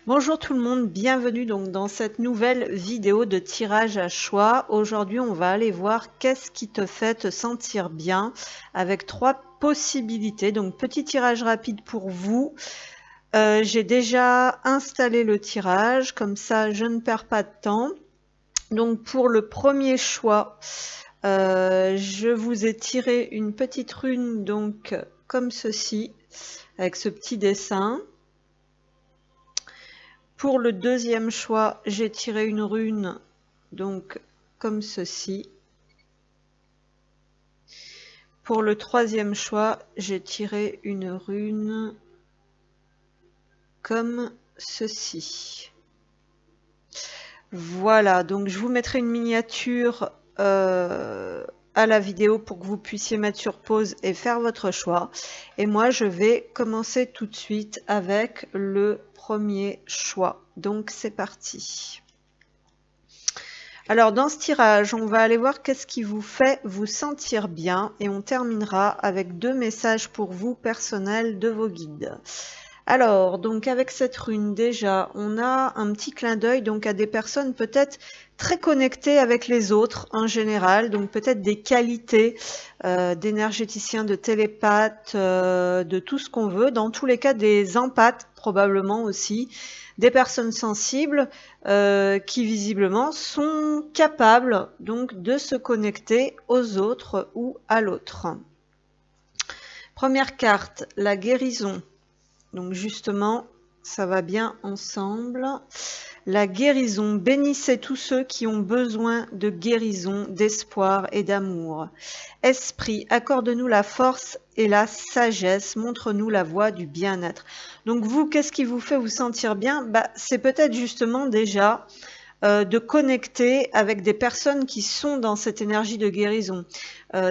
Bonjour tout le monde, bienvenue donc dans cette nouvelle vidéo de tirage à choix. Aujourd'hui, on va aller voir qu'est-ce qui te fait te sentir bien avec 3 possibilités. Donc petit tirage rapide pour vous. J'ai déjà installé le tirage, comme ça je ne perds pas de temps. Donc pour le premier choix, je vous ai tiré une petite rune donc comme ceci, avec ce petit dessin. Pour le deuxième choix, j'ai tiré une rune, donc comme ceci. Pour le troisième choix, j'ai tiré une rune comme ceci. Voilà, donc je vous mettrai une miniature à la vidéo pour que vous puissiez mettre sur pause et faire votre choix. Et moi, je vais commencer tout de suite avec le premier choix. Donc c'est parti. Alors dans ce tirage, on va aller voir qu'est-ce qui vous fait vous sentir bien et on terminera avec 2 messages pour vous personnels de vos guides. Alors, donc avec cette rune déjà, on a un petit clin d'œil donc à des personnes peut-être très connectées avec les autres en général, donc peut-être des qualités d'énergéticiens, de télépathes, de tout ce qu'on veut, dans tous les cas des empathes probablement aussi, des personnes sensibles qui visiblement sont capables donc de se connecter aux autres ou à l'autre. Première carte, la guérison. Donc justement, ça va bien ensemble. La guérison. Bénissez tous ceux qui ont besoin de guérison, d'espoir et d'amour. Esprit, accorde-nous la force et la sagesse. Montre-nous la voie du bien-être. Donc vous, qu'est-ce qui vous fait vous sentir bien? C'est peut-être justement déjà de connecter avec des personnes qui sont dans cette énergie de guérison.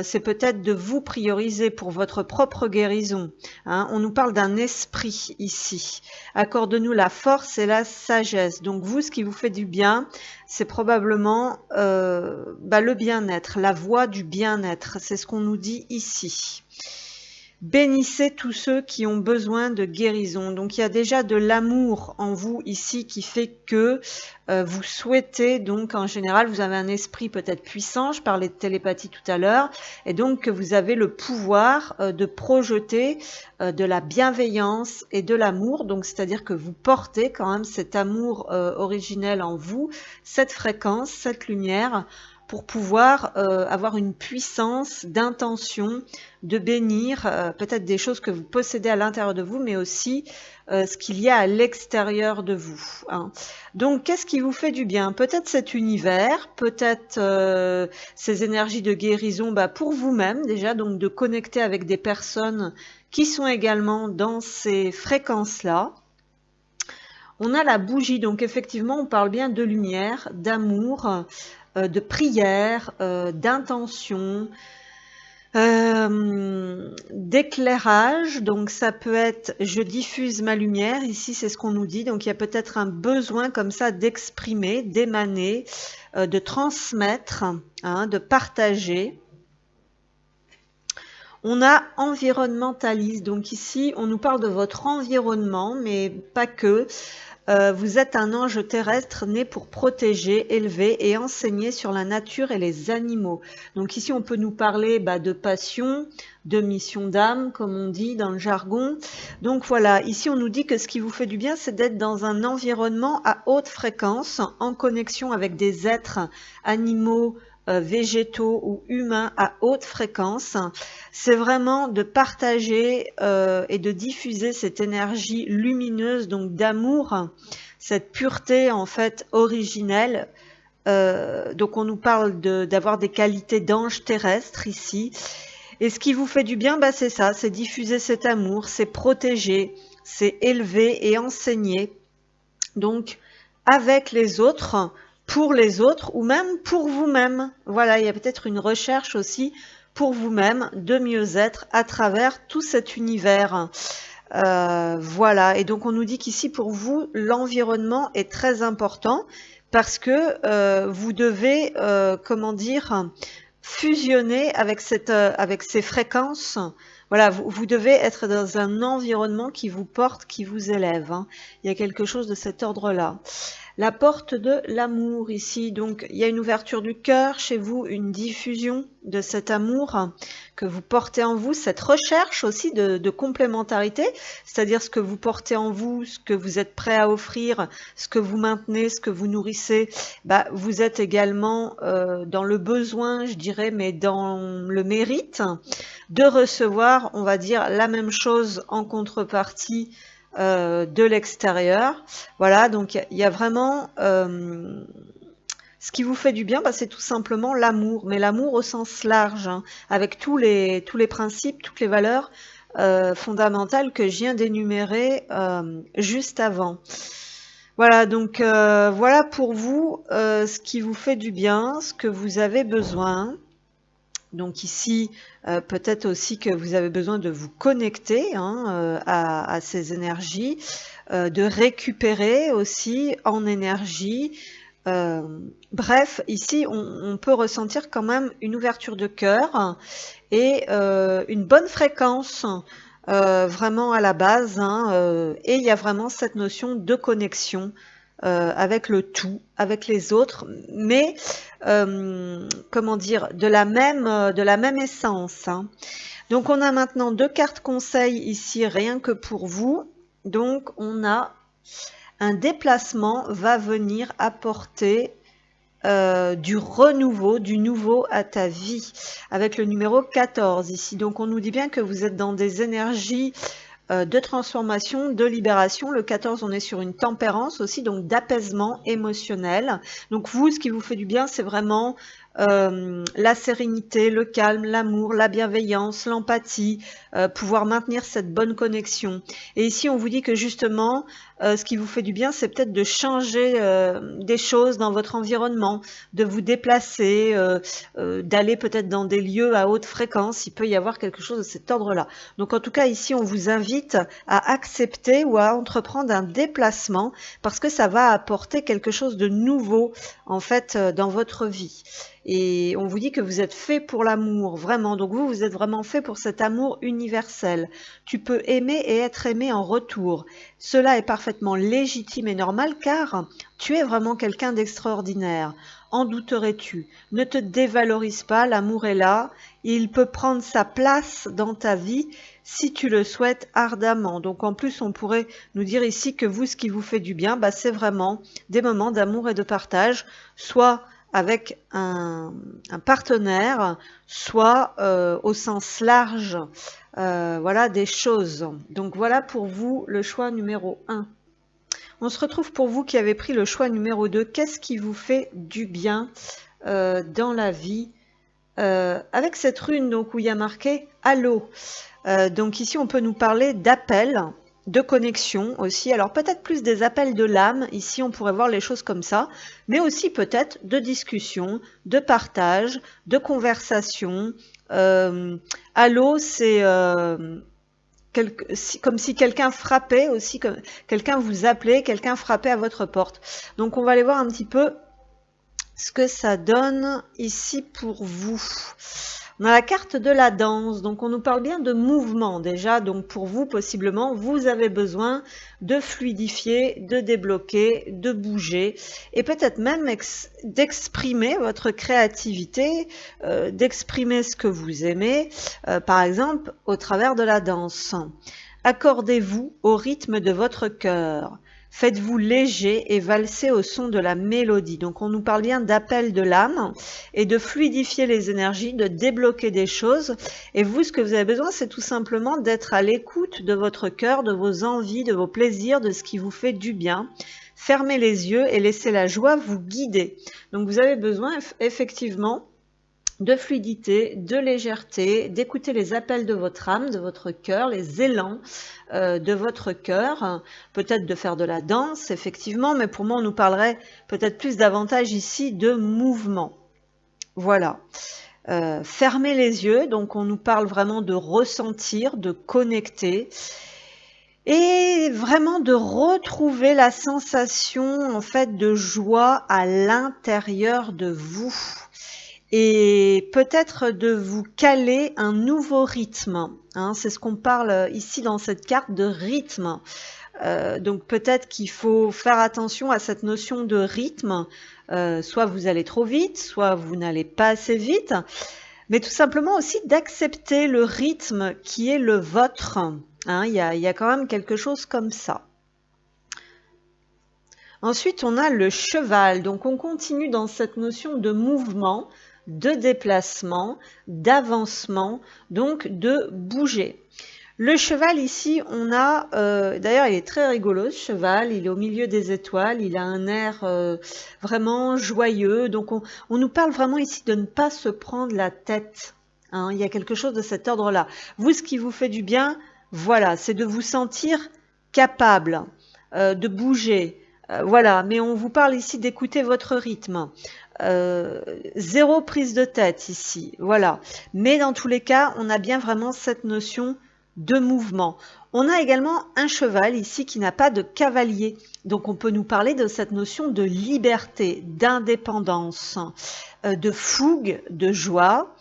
C'est peut-être de vous prioriser pour votre propre guérison. Hein. On nous parle d'un esprit ici. Accorde-nous la force et la sagesse. Donc vous, ce qui vous fait du bien, c'est probablement le bien-être, la voie du bien-être. C'est ce qu'on nous dit ici. Bénissez tous ceux qui ont besoin de guérison. Donc il y a déjà de l'amour en vous ici qui fait que vous souhaitez, donc en général vous avez un esprit peut-être puissant, je parlais de télépathie tout à l'heure, et donc que vous avez le pouvoir de projeter de la bienveillance et de l'amour, donc c'est-à-dire que vous portez quand même cet amour originel en vous, cette fréquence, cette lumière, pour pouvoir avoir une puissance d'intention de bénir peut-être des choses que vous possédez à l'intérieur de vous, mais aussi ce qu'il y a à l'extérieur de vous. Hein. Donc, qu'est-ce qui vous fait du bien? Peut-être cet univers, peut-être ces énergies de guérison pour vous-même déjà, donc de connecter avec des personnes qui sont également dans ces fréquences-là. On a la bougie, donc effectivement, on parle bien de lumière, d'amour, de prière, d'intention, d'éclairage. Donc ça peut être je diffuse ma lumière, ici c'est ce qu'on nous dit, donc il y a peut-être un besoin comme ça d'exprimer, d'émaner, de transmettre, hein, de partager. On a environnementaliste, donc ici on nous parle de votre environnement, mais pas que. Vous êtes un ange terrestre né pour protéger, élever et enseigner sur la nature et les animaux. Donc ici, on peut nous parler de passion, de mission d'âme, comme on dit dans le jargon. Donc voilà, ici, on nous dit que ce qui vous fait du bien, c'est d'être dans un environnement à haute fréquence, en connexion avec des êtres animaux, végétaux ou humains à haute fréquence. C'est vraiment de partager et de diffuser cette énergie lumineuse, donc d'amour, cette pureté en fait originelle. Donc on nous parle d'avoir des qualités d'ange terrestre ici. Et ce qui vous fait du bien, c'est ça, c'est diffuser cet amour, c'est protéger, c'est élever et enseigner. Donc avec les autres, pour les autres ou même pour vous-même. Voilà, il y a peut-être une recherche aussi pour vous-même de mieux-être à travers tout cet univers. Voilà, et donc on nous dit qu'ici pour vous, l'environnement est très important parce que vous devez, fusionner avec ces fréquences. voilà, vous devez être dans un environnement qui vous porte, qui vous élève, hein. Il y a quelque chose de cet ordre-là. La porte de l'amour ici, donc il y a une ouverture du cœur chez vous, une diffusion de cet amour que vous portez en vous, cette recherche aussi de complémentarité, c'est-à-dire ce que vous portez en vous, ce que vous êtes prêt à offrir, ce que vous maintenez, ce que vous nourrissez, bah, vous êtes également dans le besoin, je dirais, mais dans le mérite de recevoir, on va dire, la même chose en contrepartie de l'extérieur. Voilà, donc il y a vraiment ce qui vous fait du bien, bah, c'est tout simplement l'amour, mais l'amour au sens large, hein, avec tous les principes, toutes les valeurs fondamentales que je viens d'énumérer juste avant. Voilà, donc voilà pour vous ce qui vous fait du bien, ce que vous avez besoin. Donc ici, peut-être aussi que vous avez besoin de vous connecter, hein, à ces énergies, de récupérer aussi en énergie. Bref, ici, on peut ressentir quand même une ouverture de cœur et une bonne fréquence, vraiment à la base, hein, et il y a vraiment cette notion de connexion avec le tout, avec les autres, mais comment dire, de la même essence, hein. Donc on a maintenant 2 cartes conseils ici, rien que pour vous. Donc on a un déplacement va venir apporter du renouveau, du nouveau à ta vie, avec le numéro 14 ici. Donc on nous dit bien que vous êtes dans des énergies de transformation, de libération. Le 14, on est sur une tempérance aussi, donc d'apaisement émotionnel. Donc vous, ce qui vous fait du bien, c'est vraiment la sérénité, le calme, l'amour, la bienveillance, l'empathie, pouvoir maintenir cette bonne connexion. Et ici, on vous dit que justement, ce qui vous fait du bien, c'est peut-être de changer des choses dans votre environnement, de vous déplacer, d'aller peut-être dans des lieux à haute fréquence. Il peut y avoir quelque chose de cet ordre-là. Donc en tout cas, ici, on vous invite à accepter ou à entreprendre un déplacement parce que ça va apporter quelque chose de nouveau, en fait, dans votre vie. Et on vous dit que vous êtes fait pour l'amour, vraiment. Donc vous êtes vraiment fait pour cet amour universel. Tu peux aimer et être aimé en retour. Cela est parfaitement légitime et normal car tu es vraiment quelqu'un d'extraordinaire. En douterais-tu? Ne te dévalorise pas, l'amour est là. Il peut prendre sa place dans ta vie si tu le souhaites ardemment. Donc en plus, on pourrait nous dire ici que vous, ce qui vous fait du bien, bah, c'est vraiment des moments d'amour et de partage, soit avec un partenaire, soit au sens large, voilà, des choses. Donc voilà pour vous le choix numéro 1. On se retrouve pour vous qui avez pris le choix numéro 2. Qu'est-ce qui vous fait du bien dans la vie avec cette rune donc, où il y a marqué « Allô ». Donc ici, on peut nous parler d'appel, de connexion aussi. Alors peut-être plus des appels de l'âme. Ici, on pourrait voir les choses comme ça. Mais aussi peut-être de discussion, de partage, de conversation. Allô, c'est comme si quelqu'un frappait aussi, comme quelqu'un vous appelait, quelqu'un frappait à votre porte. Donc on va aller voir un petit peu ce que ça donne ici pour vous. On a la carte de la danse, donc on nous parle bien de mouvement déjà, donc pour vous possiblement, vous avez besoin de fluidifier, de débloquer, de bouger et peut-être même d'exprimer votre créativité, d'exprimer ce que vous aimez, par exemple au travers de la danse. Accordez-vous au rythme de votre cœur. Faites-vous léger et valsez au son de la mélodie. Donc on nous parle bien d'appel de l'âme et de fluidifier les énergies, de débloquer des choses. Et vous, ce que vous avez besoin, c'est tout simplement d'être à l'écoute de votre cœur, de vos envies, de vos plaisirs, de ce qui vous fait du bien. Fermez les yeux et laissez la joie vous guider. Donc vous avez besoin effectivement de fluidité, de légèreté, d'écouter les appels de votre âme, de votre cœur, les élans de votre cœur, peut-être de faire de la danse, effectivement, mais pour moi, on nous parlerait peut-être plus davantage ici de mouvement. Voilà. Fermez les yeux, donc on nous parle vraiment de ressentir, de connecter, et vraiment de retrouver la sensation, en fait, de joie à l'intérieur de vous. et peut-être de vous caler un nouveau rythme. Hein, c'est ce qu'on parle ici dans cette carte de rythme. Donc peut-être qu'il faut faire attention à cette notion de rythme. Soit vous allez trop vite, soit vous n'allez pas assez vite, mais tout simplement aussi d'accepter le rythme qui est le vôtre. Hein, il y a quand même quelque chose comme ça. Ensuite, on a le cheval. Donc, on continue dans cette notion de mouvement, de déplacement, d'avancement, donc de bouger. Le cheval ici, on a, d'ailleurs il est très rigolo ce cheval, il est au milieu des étoiles, il a un air vraiment joyeux, donc on nous parle vraiment ici de ne pas se prendre la tête, hein, il y a quelque chose de cet ordre-là. Vous, ce qui vous fait du bien, voilà, c'est de vous sentir capable de bouger, voilà, mais on vous parle ici d'écouter votre rythme. Zéro prise de tête ici, voilà. Mais dans tous les cas, on a bien vraiment cette notion de mouvement. On a également un cheval ici qui n'a pas de cavalier. Donc on peut nous parler de cette notion de liberté, d'indépendance, de fougue, de joie,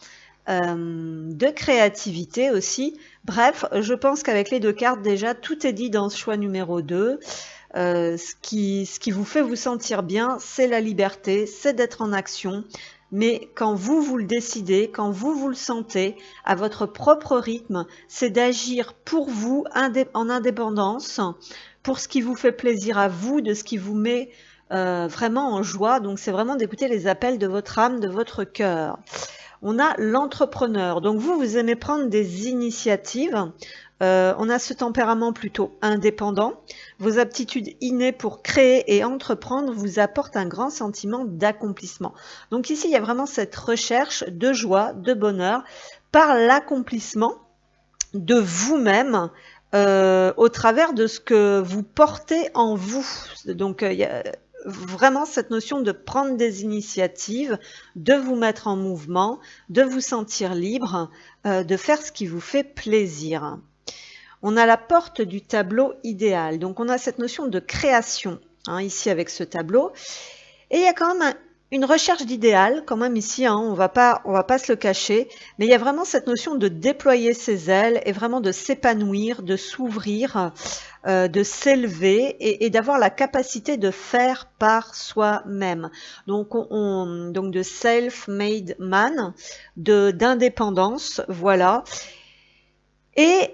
de créativité aussi. Bref, je pense qu'avec les deux cartes déjà, tout est dit dans ce choix numéro 2. Ce qui vous fait vous sentir bien, c'est la liberté, c'est d'être en action. Mais quand vous le décidez, quand vous le sentez, à votre propre rythme, c'est d'agir pour vous en indépendance, pour ce qui vous fait plaisir à vous, de ce qui vous met vraiment en joie. Donc c'est vraiment d'écouter les appels de votre âme, de votre cœur. On a l'entrepreneur. Donc vous aimez prendre des initiatives. On a ce tempérament plutôt indépendant. Vos aptitudes innées pour créer et entreprendre vous apportent un grand sentiment d'accomplissement. Donc ici, il y a vraiment cette recherche de joie, de bonheur par l'accomplissement de vous-même au travers de ce que vous portez en vous. Donc il y a vraiment cette notion de prendre des initiatives, de vous mettre en mouvement, de vous sentir libre, de faire ce qui vous fait plaisir. On a la porte du tableau idéal. Donc, on a cette notion de création, hein, ici avec ce tableau. Et il y a quand même une recherche d'idéal, quand même ici, hein, on va pas se le cacher. Mais il y a vraiment cette notion de déployer ses ailes et vraiment de s'épanouir, de s'ouvrir, de s'élever et d'avoir la capacité de faire par soi-même. Donc, donc de self-made man, d'indépendance, voilà. Et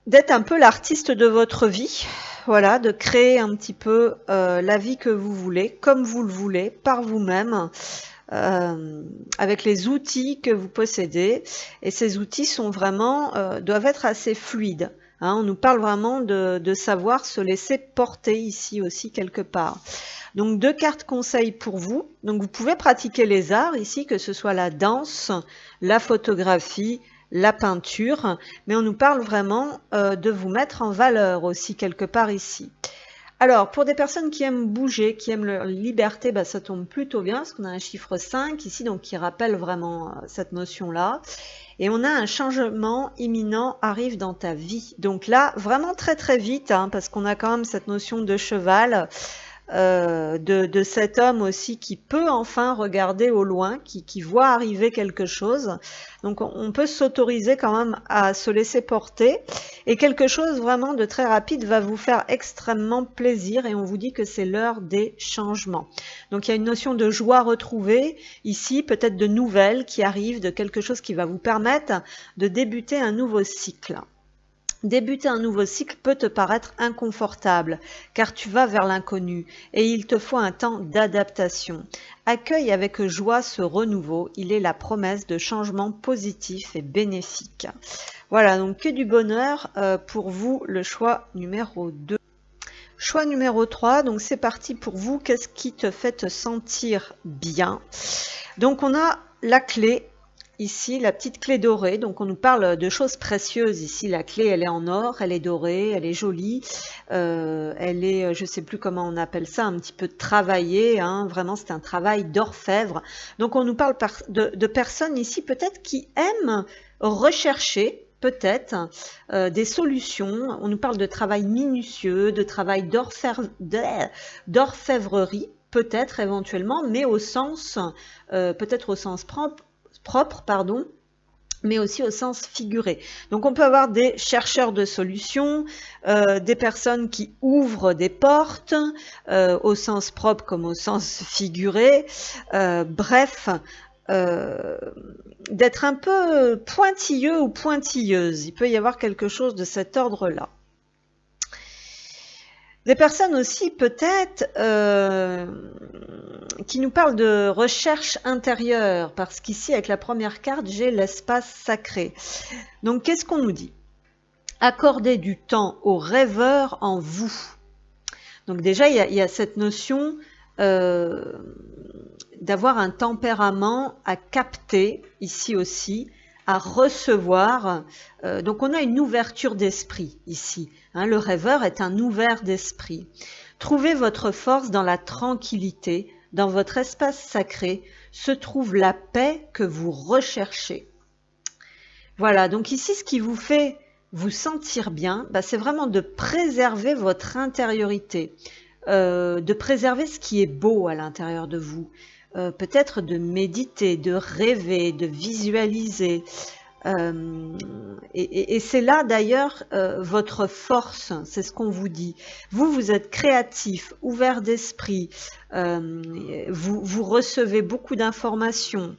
d'être un peu l'artiste de votre vie, voilà, de créer un petit peu la vie que vous voulez, comme vous le voulez, par vous-même, avec les outils que vous possédez. Et ces outils sont vraiment, doivent être assez fluides. Hein, on nous parle vraiment de savoir se laisser porter ici aussi quelque part. Donc 2 cartes conseils pour vous. Donc vous pouvez pratiquer les arts ici, que ce soit la danse, la photographie, la peinture, mais on nous parle vraiment de vous mettre en valeur aussi quelque part ici. Alors, pour des personnes qui aiment bouger, qui aiment leur liberté, bah, ça tombe plutôt bien, parce qu'on a un chiffre 5 ici, donc qui rappelle vraiment cette notion-là. Et on a un changement imminent arrive dans ta vie. Donc là, vraiment très très vite, hein, parce qu'on a quand même cette notion de cheval, de cet homme aussi qui peut enfin regarder au loin, qui voit arriver quelque chose. Donc on peut s'autoriser quand même à se laisser porter et quelque chose vraiment de très rapide va vous faire extrêmement plaisir et on vous dit que c'est l'heure des changements. Donc il y a une notion de joie retrouvée ici, peut-être de nouvelles qui arrivent, de quelque chose qui va vous permettre de débuter un nouveau cycle. Débuter un nouveau cycle peut te paraître inconfortable, car tu vas vers l'inconnu et il te faut un temps d'adaptation. Accueille avec joie ce renouveau, il est la promesse de changements positifs et bénéfiques. Voilà, donc que du bonheur pour vous, le choix numéro 2. Choix numéro 3, donc c'est parti pour vous, qu'est-ce qui te fait te sentir bien? Donc on a la clé. Ici, la petite clé dorée, donc on nous parle de choses précieuses ici. La clé, elle est en or, elle est dorée, elle est jolie, elle est, je ne sais plus comment on appelle ça, un petit peu travaillée, hein, vraiment c'est un travail d'orfèvre. Donc on nous parle de personnes ici peut-être qui aiment rechercher peut-être des solutions. On nous parle de travail minutieux, de travail d'orfèvrerie. peut-être éventuellement, mais au sens, peut-être au sens propre, pardon, mais aussi au sens figuré. Donc on peut avoir des chercheurs de solutions, des personnes qui ouvrent des portes, au sens propre comme au sens figuré, bref, d'être un peu pointilleux ou pointilleuse. Il peut y avoir quelque chose de cet ordre-là. Des personnes aussi peut-être qui nous parlent de recherche intérieure, parce qu'ici avec la première carte, j'ai l'espace sacré. Donc qu'est-ce qu'on nous dit? Accordez du temps aux rêveurs en vous. Donc déjà, il y a cette notion d'avoir un tempérament à capter, ici aussi, à recevoir. Donc on a une ouverture d'esprit ici. Hein, le rêveur est un ouvert d'esprit. Trouvez votre force dans la tranquillité. Dans votre espace sacré se trouve la paix que vous recherchez. Voilà, donc ici, ce qui vous fait vous sentir bien, c'est vraiment de préserver votre intériorité, de préserver ce qui est beau à l'intérieur de vous, peut-être de méditer, de rêver, de visualiser. Et c'est là d'ailleurs votre force, c'est ce qu'on vous dit. Vous êtes créatif, ouvert d'esprit, vous recevez beaucoup d'informations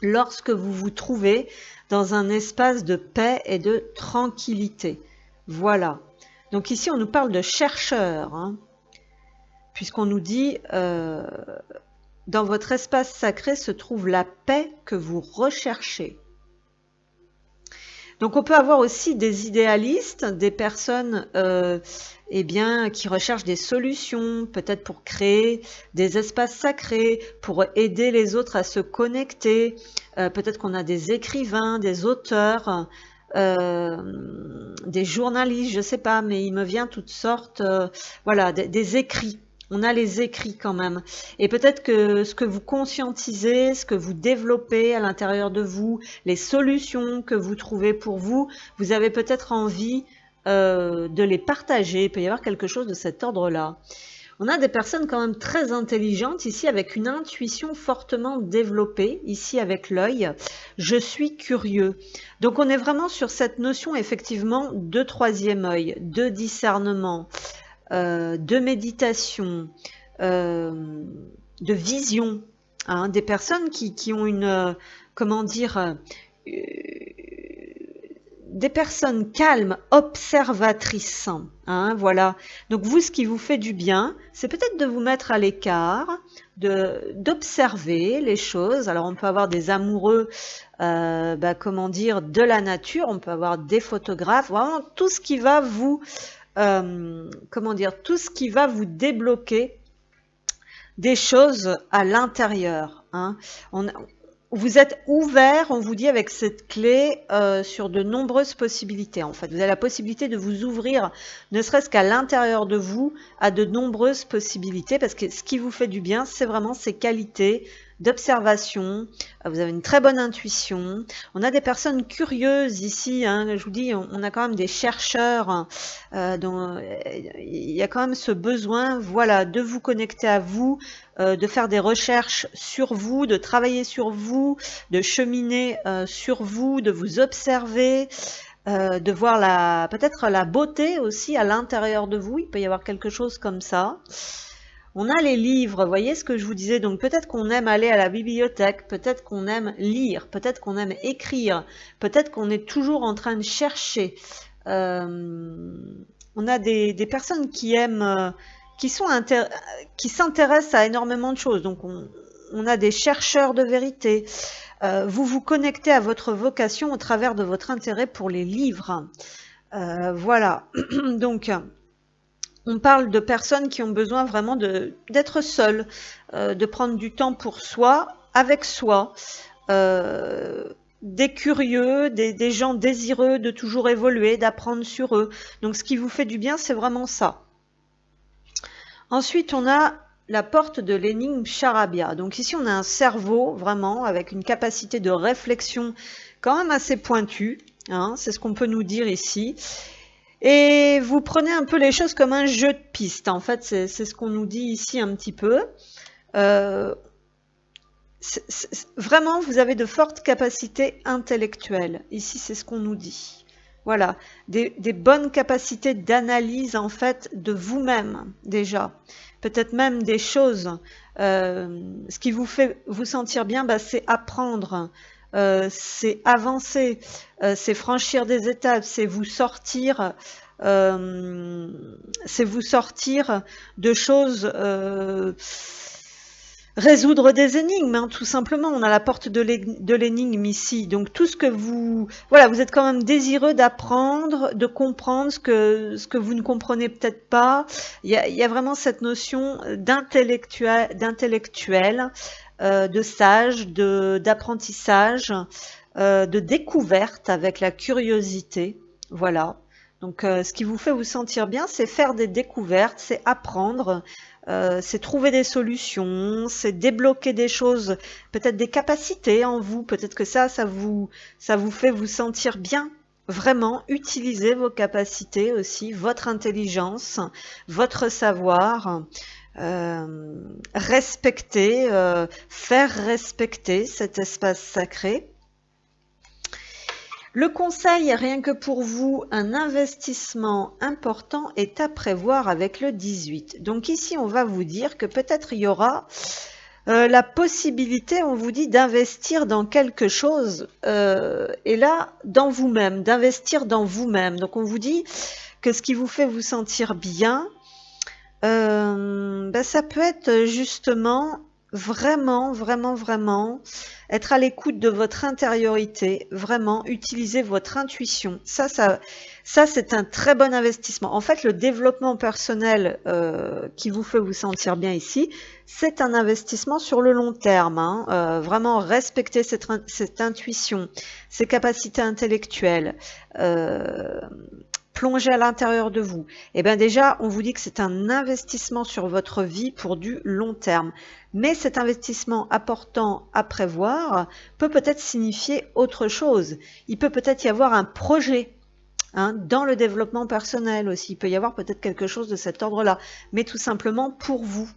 lorsque vous vous trouvez dans un espace de paix et de tranquillité. Voilà. Donc ici, on nous parle de chercheurs, hein, puisqu'on nous dit dans votre espace sacré se trouve la paix que vous recherchez. Donc on peut avoir aussi des idéalistes, des personnes qui recherchent des solutions, peut-être pour créer des espaces sacrés, pour aider les autres à se connecter. Peut-être qu'on a des écrivains, des auteurs, des journalistes, je ne sais pas, mais il me vient toutes sortes, voilà, des écrits. On a les écrits quand même. Et peut-être que ce que vous conscientisez, ce que vous développez à l'intérieur de vous, les solutions que vous trouvez pour vous, vous avez peut-être envie de les partager. Il peut y avoir quelque chose de cet ordre-là. On a des personnes quand même très intelligentes ici avec une intuition fortement développée, ici avec l'œil. Je suis curieux. Donc on est vraiment sur cette notion effectivement de troisième œil, de discernement. De méditation, de vision, hein, des personnes qui ont une, des personnes calmes, observatrices, hein, voilà. Donc vous, ce qui vous fait du bien, c'est peut-être de vous mettre à l'écart, d'observer les choses. Alors on peut avoir des amoureux, de la nature, on peut avoir des photographes, vraiment tout ce qui va vous tout ce qui va vous débloquer des choses à l'intérieur. Hein. Vous êtes ouvert, on vous dit avec cette clé, sur de nombreuses possibilités. En fait, vous avez la possibilité de vous ouvrir, ne serait-ce qu'à l'intérieur de vous, à de nombreuses possibilités, parce que ce qui vous fait du bien, c'est vraiment ces qualités d'observation. Vous avez une très bonne intuition. On a des personnes curieuses ici, hein, je vous dis, on a quand même des chercheurs, dont il y a quand même ce besoin, voilà, de vous connecter à vous, de faire des recherches sur vous, de travailler sur vous, de cheminer sur vous, de vous observer, de voir peut-être la beauté aussi à l'intérieur de vous. Il peut y avoir quelque chose comme ça. On a les livres, vous voyez ce que je vous disais, donc peut-être qu'on aime aller à la bibliothèque, peut-être qu'on aime lire, peut-être qu'on aime écrire, peut-être qu'on est toujours en train de chercher. On a des personnes qui aiment, qui s'intéressent à énormément de choses, donc on a des chercheurs de vérité. Vous vous connectez à votre vocation au travers de votre intérêt pour les livres. Voilà, donc on parle de personnes qui ont besoin vraiment d'être seules, de prendre du temps pour soi, avec soi, des curieux, des gens désireux de toujours évoluer, d'apprendre sur eux. Donc ce qui vous fait du bien, c'est vraiment ça. Ensuite, on a la porte de l'énigme charabia. Donc ici, on a un cerveau vraiment avec une capacité de réflexion quand même assez pointue. Hein, c'est ce qu'on peut nous dire ici. Et vous prenez un peu les choses comme un jeu de piste. En fait, c'est ce qu'on nous dit ici un petit peu. Vraiment, vous avez de fortes capacités intellectuelles. Ici, c'est ce qu'on nous dit. Voilà, des bonnes capacités d'analyse, en fait, de vous-même, déjà. Peut-être même des choses. Ce qui vous fait vous sentir bien, bah, c'est apprendre, c'est avancer, c'est franchir des étapes, c'est vous sortir... c'est vous sortir de choses... résoudre des énigmes, hein, tout simplement. On a la porte de l'énigme ici. Donc tout ce que vous... Voilà, vous êtes quand même désireux d'apprendre, de comprendre ce que vous ne comprenez peut-être pas. Il y a vraiment cette notion d'intellectuel, de sage, d'apprentissage, de découverte avec la curiosité. Voilà. Donc ce qui vous fait vous sentir bien, c'est faire des découvertes, c'est apprendre, c'est trouver des solutions, c'est débloquer des choses, peut-être des capacités en vous, peut-être que ça vous fait vous sentir bien. Vraiment, utilisez vos capacités aussi, votre intelligence, votre savoir, respecter, faire respecter cet espace sacré. Le conseil, rien que pour vous, un investissement important est à prévoir avec le 18. Donc ici, on va vous dire que peut-être il y aura la possibilité, on vous dit, d'investir dans quelque chose, et là, dans vous-même, d'investir dans vous-même. Donc on vous dit que ce qui vous fait vous sentir bien, ça peut être justement vraiment être à l'écoute de votre intériorité, vraiment utiliser votre intuition. Ça c'est un très bon investissement. En fait, le développement personnel qui vous fait vous sentir bien ici, c'est un investissement sur le long terme. Hein. Vraiment respecter cette intuition, ces capacités intellectuelles. Plonger à l'intérieur de vous. Et bien déjà, on vous dit que c'est un investissement sur votre vie pour du long terme. Mais cet investissement important à prévoir peut peut-être signifier autre chose. Il peut peut-être y avoir un projet, hein, dans le développement personnel aussi. Il peut y avoir peut-être quelque chose de cet ordre-là, mais tout simplement pour vous.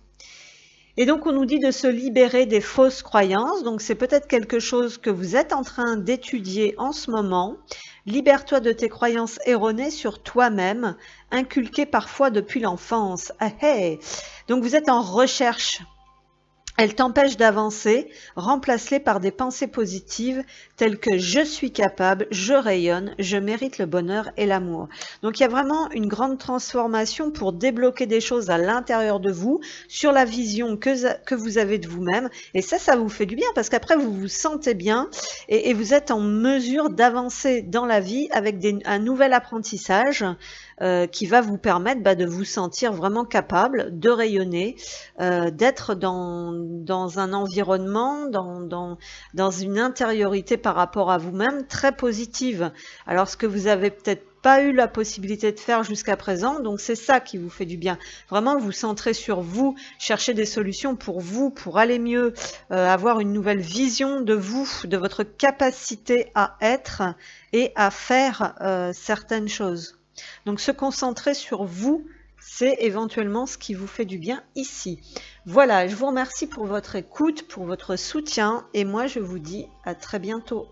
Et donc, on nous dit de se libérer des fausses croyances. Donc, c'est peut-être quelque chose que vous êtes en train d'étudier en ce moment. Libère-toi de tes croyances erronées sur toi-même, inculquées parfois depuis l'enfance. Ah, hey. Donc, vous êtes en recherche. Elles t'empêchent d'avancer, remplace-les par des pensées positives telles que « je suis capable, je rayonne, je mérite le bonheur et l'amour ». Donc il y a vraiment une grande transformation pour débloquer des choses à l'intérieur de vous, sur la vision que vous avez de vous-même. Et ça vous fait du bien parce qu'après vous vous sentez bien et vous êtes en mesure d'avancer dans la vie avec un nouvel apprentissage qui va vous permettre de vous sentir vraiment capable de rayonner, d'être dans un environnement, dans une intériorité par rapport à vous-même très positive. Alors ce que vous avez peut-être pas eu la possibilité de faire jusqu'à présent, donc c'est ça qui vous fait du bien. Vraiment vous centrer sur vous, chercher des solutions pour vous, pour aller mieux, avoir une nouvelle vision de vous, de votre capacité à être et à faire certaines choses. Donc se concentrer sur vous, c'est éventuellement ce qui vous fait du bien ici. Voilà, je vous remercie pour votre écoute, pour votre soutien et moi je vous dis à très bientôt.